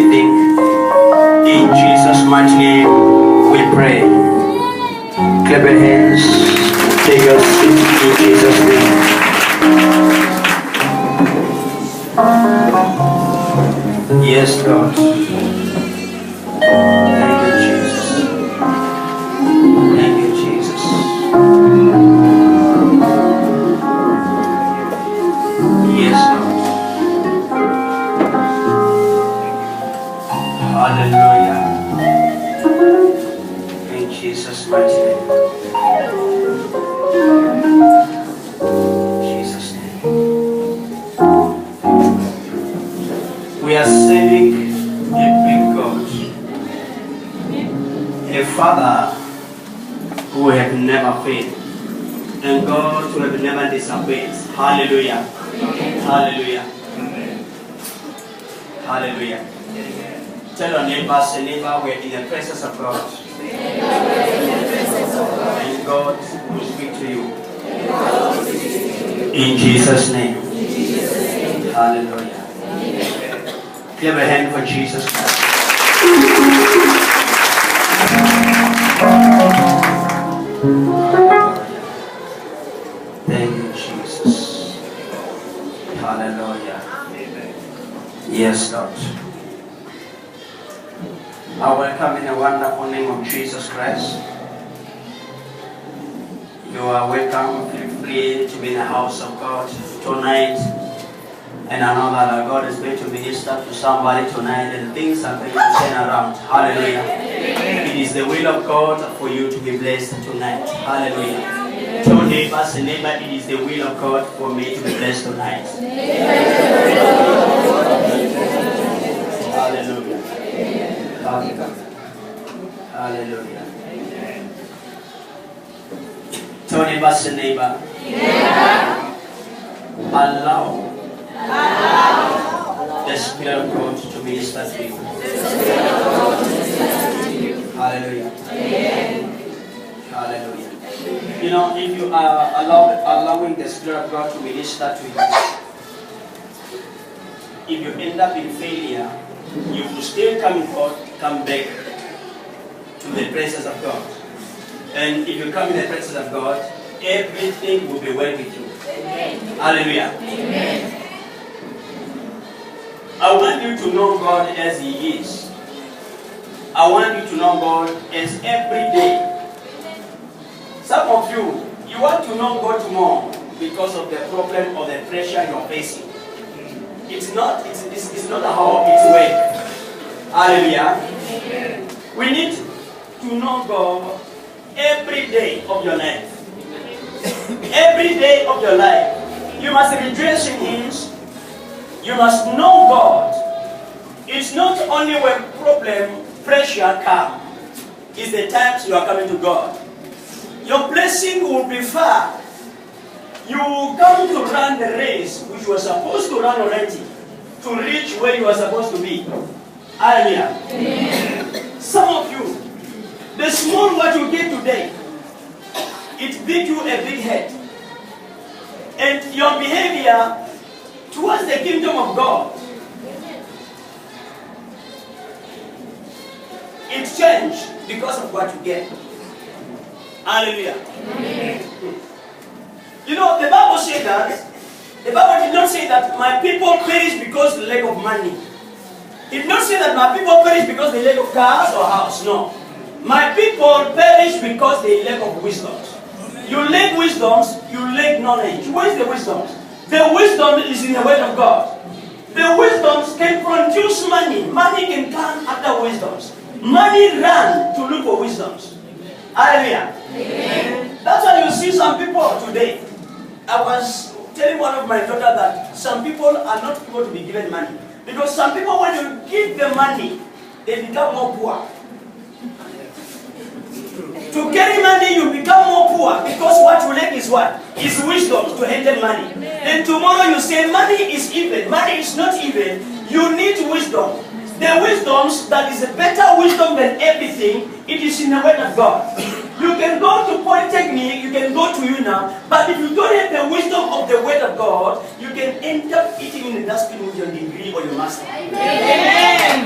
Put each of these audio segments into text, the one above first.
anything. In Jesus' mighty name, we pray. Clap your hands. Take your seat in Jesus' name. Yes, God. Thank you, Jesus. Thank you, Jesus. Yes, Lord. Hallelujah. In Jesus' mighty name. Jesus' name. We are serving a big God. A Father who have never failed. And God who have never disobeyed. Hallelujah. Hallelujah. Hallelujah. Tell your neighbor, say neighbor, we are in the presence of God. And God will speak to you. In Jesus' name. Hallelujah. Give a hand for Jesus Christ. Thank you, Jesus. Hallelujah. Yes, Lord. I welcome in the wonderful name of Jesus Christ. You are welcome. Feel free to be in the house of God tonight. And I know that our God is going to minister to somebody tonight and things are going to turn around. Hallelujah. It is the will of God for you to be blessed tonight. Hallelujah. Tell neighbors and neighbor, it is the will of God for me to be blessed tonight. Hallelujah. Hallelujah. Tell neighbors and neighbor, allow the Spirit of God to minister to you. Hallelujah. Hallelujah. You know, if you are allowing the Spirit of God to minister to you, if you end up in failure, you will still come back to the presence of God. And if you come in the presence of God, everything will be well with you. Hallelujah. Amen. I want you to know God as He is. I want you to know God as every day. Some of you, you want to know God more because of the problem or the pressure you are facing. It's not how it works. Hallelujah. We need to know God every day of your life. Every day of your life. You must rejoice in Him. You must know God. It's not only when pressure comes. It's the times you are coming to God. Your blessing will be far. You will come to run the race which you were supposed to run already to reach where you are supposed to be. Hallelujah. Some of you, the small what you get today, it beat you a big head. And your behavior towards the kingdom of God, it changed because of what you get. Hallelujah. You know, the Bible said that, the Bible did not say that my people perish because of the lack of money. It did not say that my people perish because they lack of cars or house. No. My people perish because they lack of wisdom. You lack wisdoms, you lack knowledge. Where is the wisdom? The wisdom is in the word of God. The wisdoms can produce money. Money can come after wisdoms. Money run to look for wisdoms. Hallelujah. Amen. That's why you see some people today. I was telling one of my daughters that some people are not able to be given money. Because some people, when you give them money, they become more poor. To carry money, you become more poor because what you lack is what? Is wisdom to handle money. Then tomorrow you say money is even. Money is not even. You need wisdom. The wisdoms that is a better wisdom than everything, it is in the word of God. You can go to Polytechnic, you can go to UNA, but if you don't have the wisdom of the word of God, you can end up eating in the dustbin with your degree or your master. Amen.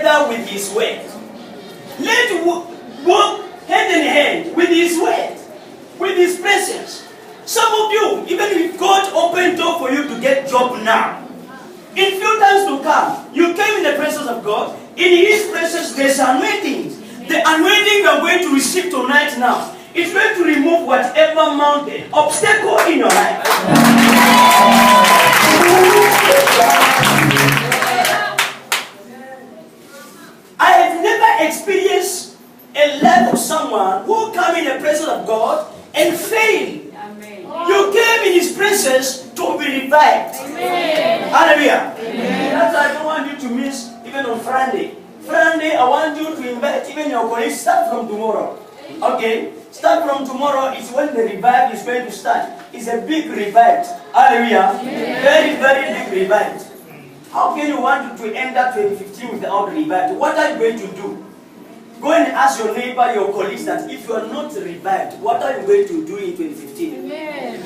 together with his word. Let's walk hand in hand with his word, with his presence. Some of you, even if God opened door for you to get job now, in few times to come, you came in the presence of God. In his presence, there's anointing. The anointing you are going to receive tonight now, it's going to remove whatever mountain, obstacle in your life. I have never experienced a life of someone who came in the presence of God and failed. You came in his presence to be revived. Amen. Hallelujah. Amen. That's why I don't want you to miss even on Friday. Friday, I want you to invite even your colleagues. Start from tomorrow. Okay? Start from tomorrow is when the revival is going to start. It's a big revival. Hallelujah. Amen. Very, very big revival. How can you want to end up 2015 without revival? What are you going to do? Go and ask your neighbor, your colleagues that if you are not revived, what are you going to do in 2015? Amen.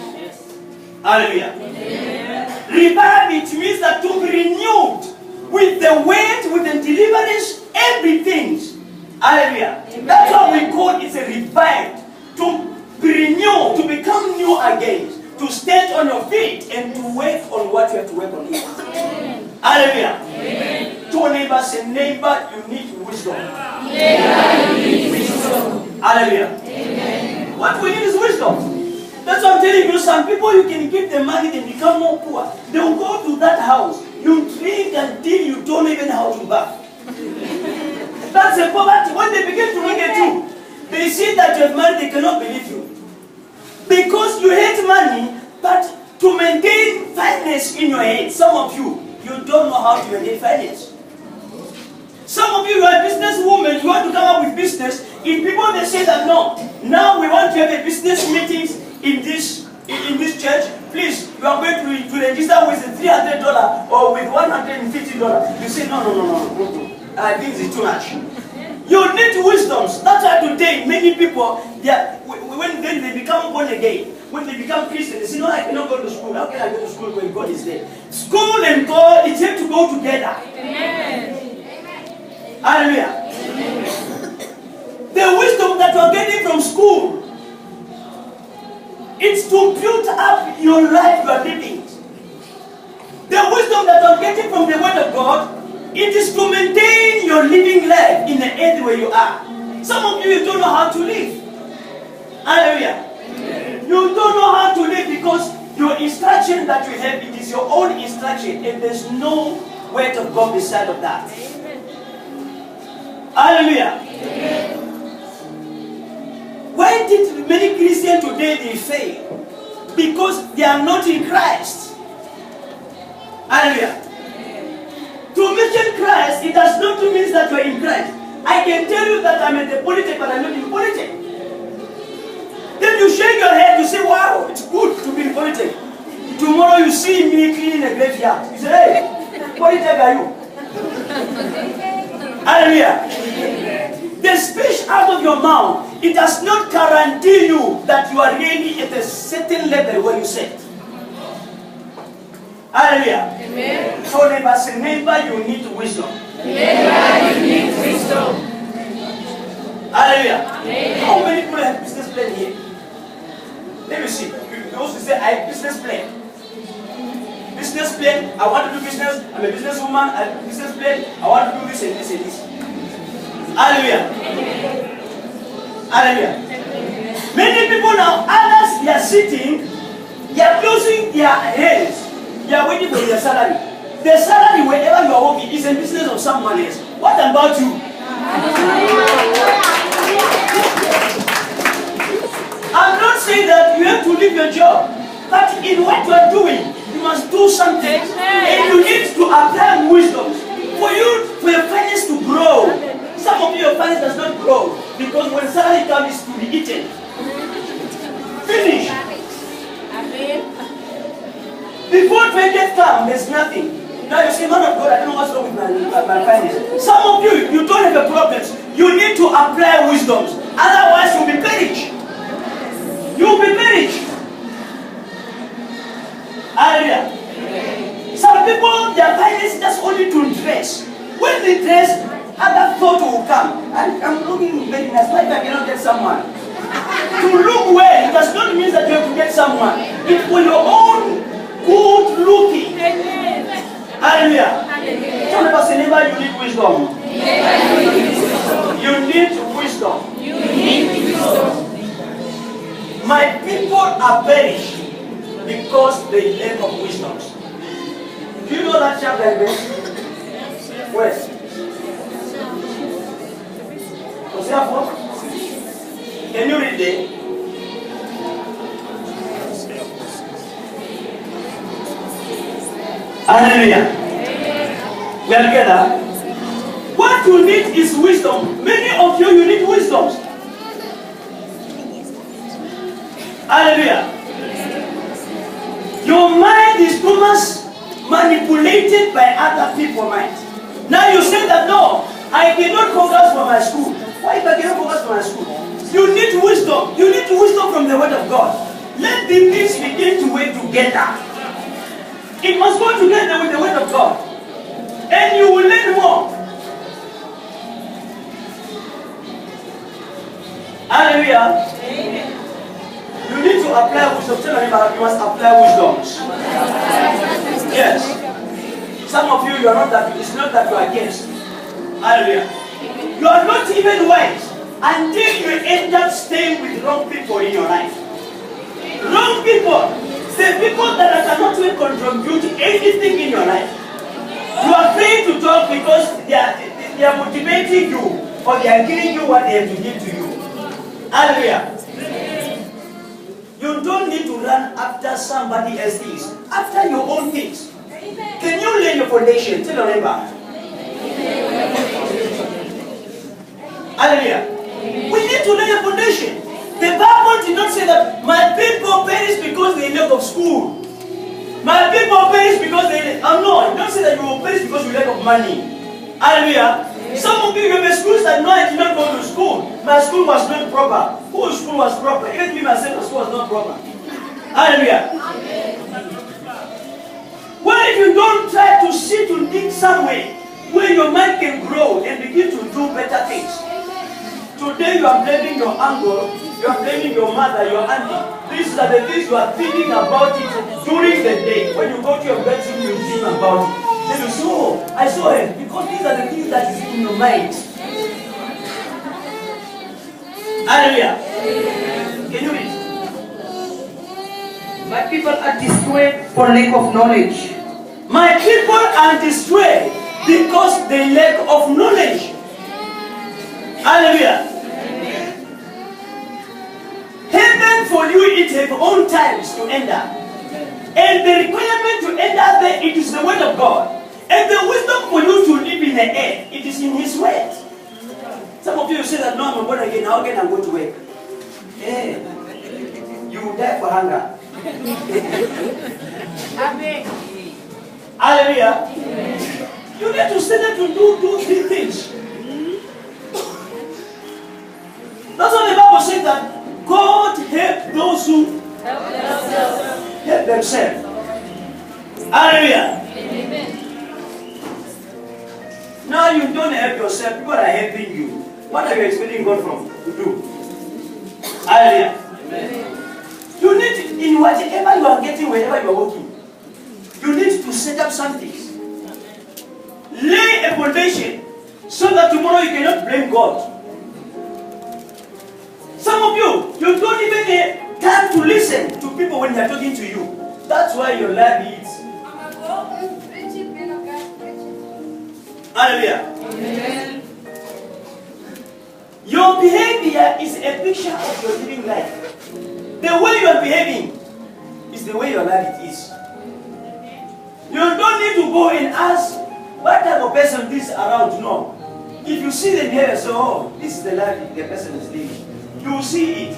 Hallelujah. Amen. Revive, it means that to be renewed with the word, with the deliverance, everything. Hallelujah. Amen. That's what we call it a revive. To be renewed, to become new again, to stand on your feet and to work on what you have to work on. Amen. Hallelujah. Amen. To a neighbor, say, neighbor, you need wisdom. Hallelujah. Amen. What we need is wisdom. That's what I'm telling you. Some people, you can give them money, they become more poor. They will go to that house. You drink until you don't even know how to bath. That's a poverty. When they begin to look at you, they see that you have money, they cannot believe you. Because you hate money, but to maintain finance in your head, some of you, you don't know how to maintain finance. Some of you are businesswomen, you want to come up with business. If people they say that no, now we want to have a business meetings in this church, please, you are going to register with $300 or with $150. You say no. I think it's too much. You need wisdoms. That's why today many people, when they become born again, when they become Christians, they say, no, I cannot go to school. How can I go to school when God is there? School and God, it have to go together. Amen. Hallelujah. Amen. The wisdom that you are getting from school, it's to build up your life you are living. The wisdom that you are getting from the Word of God, it is to maintain your living life in the earth where you are. Some of you don't know how to live. Hallelujah. Amen. You don't know how to live because your instruction that you have, it is your own instruction, and there's no Word of God beside of that. Amen. Hallelujah. Amen. Why did many Christians today they fail? Because they are not in Christ. Hallelujah. To mention Christ, it does not mean that you are in Christ. I can tell you that I'm in the politics, but I'm not in politics. Then you shake your head, you say, wow, it's good to be in politics. Tomorrow you see me cleaning a graveyard. You say, hey, politics are you? Hallelujah. The speech out of your mouth, it does not guarantee you that you are really at a certain level where you sit. Hallelujah. Amen. So neighbor, say, neighbor, you need wisdom. Neighbor, you need wisdom. Hallelujah. Amen. How many people have business plan here? Let me see. You also say, I have business plan. Business plan, I want to do business. I'm a businesswoman. I have business plan. I want to do this and this and this. Hallelujah. Hallelujah. Many people now, others, they are sitting, they are closing their hands. They are waiting for their salary. The salary, wherever you are working, is a business of someone else. What about you? I'm not saying that you have to leave your job, but in what you are doing, you must do something. And you need to apply wisdom for your finance to grow. Some of your finance does not grow because when salary comes, it's to be eaten. Finish. Before 20th come, there's nothing. Now you say, man of God, I don't know what's wrong with my finance. Some of you, you don't have a problem. You need to apply wisdoms. Otherwise, you'll be perished. You'll be perished. Hallelujah. Some people, their finance is just only to dress. When they dress, other thought will come. I'm looking very nice. Why I cannot get someone? To look well, it does not mean that you have to get someone. It's for your own good looking. Hallelujah. Tell the person, neighbor, you need wisdom. You need wisdom. My people are perished because they lack of wisdom. Do you know that chapter and verse? Where? Hosea 4? Can you read it? Hallelujah. We are together. What you need is wisdom. Many of you need wisdom. Hallelujah. Your mind is too much manipulated by other people's mind. Now you say that no, I cannot focus for my school. Why if I cannot focus for my school? You need wisdom. You need wisdom from the word of God. Let the things begin to work together. It must go together with the word of God. And you will learn more. Hallelujah. Amen. You need to apply wisdom. Tell me about you must apply wisdom. Yes. Some of you are not that. It's not that you are against. Hallelujah. You are not even wise until you end up staying with wrong people in your life. Wrong people. The people that cannot even contribute anything in your life. You are afraid to talk because they are motivating you or they are giving you what they have to give to you. Hallelujah. You don't need to run after somebody else's things. After your own things. Can you lay your foundation? Tell your neighbor. Hallelujah. We need to lay a foundation. The Bible did not say that my people perish because they lack of school. My people perish because they no, it don't say that you will perish because you lack of money. Hallelujah. Some of you have schools that no, I did not go to school. My school was not proper. Whose school was proper? Even me myself, my school was not proper. Hallelujah. Well, if you don't try to sit to dig somewhere where your mind can grow and begin to do better things. Today you are blaming your uncle, you are blaming your mother, your auntie. These are the things you are thinking about it during the day. When you go to your bedroom, you think about it. Then you say, oh, I saw him. Because these are the things that is in your mind. Hallelujah. Can you read? My people are destroyed for lack of knowledge. My people are destroyed because they lack of knowledge. Hallelujah. Heaven for you, it has own times to enter. And the requirement to enter there, it is the word of God. And the wisdom for you to live in the earth, it is in His word. Some of you say that, no, I'm born again, how can I go to work? Hey, you will die for hunger. Amen. Hallelujah. You need to stand up to do three things. That's what the Bible says that God help those who help themselves. Hallelujah. Amen. Now you don't help yourself, people are helping you. What are you expecting God to do? Hallelujah. Amen. You need, in whatever you are getting, wherever you are working, you need to set up something. Lay a foundation so that tomorrow you cannot blame God. Some of you don't even have time to listen to people when they are talking to you. That's why your life is. Hallelujah. Amen. Your behavior is a picture of your living life. The way you are behaving is the way your life is. You don't need to go and ask what type of person this is around. No. If you see them here, so oh, this is the life the person is living. You will see it.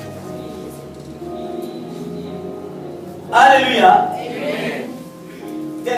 Hallelujah. Amen.